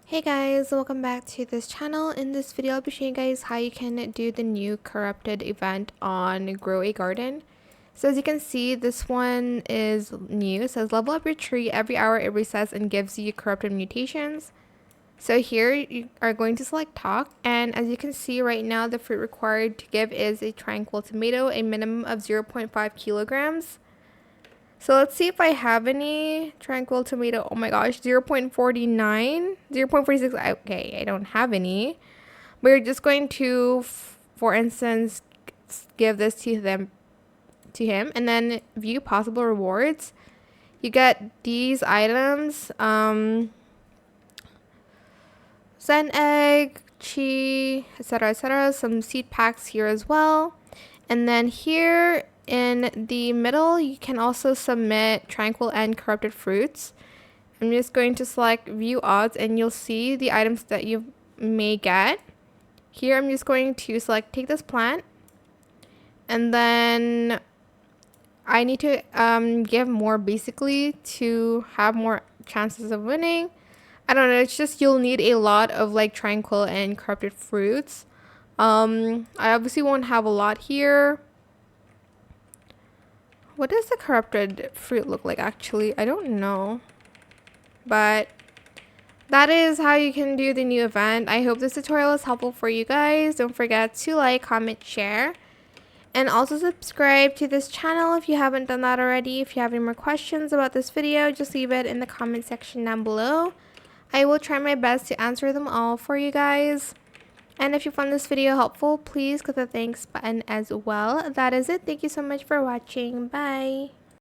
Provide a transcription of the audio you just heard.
Hey guys, welcome back to this channel. In this video, I'll be showing you guys how you can do the new corrupted event on Grow a Garden. So as you can see, this one is new. It says level up your tree every hour it resets and gives you corrupted mutations. So here you are going to select talk, and as you can see right now, the fruit required to give is a tranquil tomato, a minimum of 0.5 kilograms. So let's see if I have any tranquil tomato. Oh my gosh, 0.49, 0.46. Okay, I don't have any. We're just going to, for instance, give this to him, and then view possible rewards. You get these items, sand egg, chi, etc., some seed packs here as well. And then here in the middle, you can also submit tranquil and corrupted fruits. I'm just going to select view odds, and you'll see the items that you may get. Here I'm just going to select take this plant, and then I need to give more basically to have more chances of winning. I don't know, it's just you'll need a lot of like tranquil and corrupted fruits. I obviously won't have a lot here. What does the corrupted fruit look like actually? I don't know. But that is how you can do the new event. I hope this tutorial is helpful for you guys. Don't forget to like, comment, share, and also subscribe to this channel if you haven't done that already. If you have any more questions about this video, just leave it in the comment section down below. I will try my best to answer them all for you guys. And if you found this video helpful, please click the thanks button as well. That is it. Thank you so much for watching. Bye.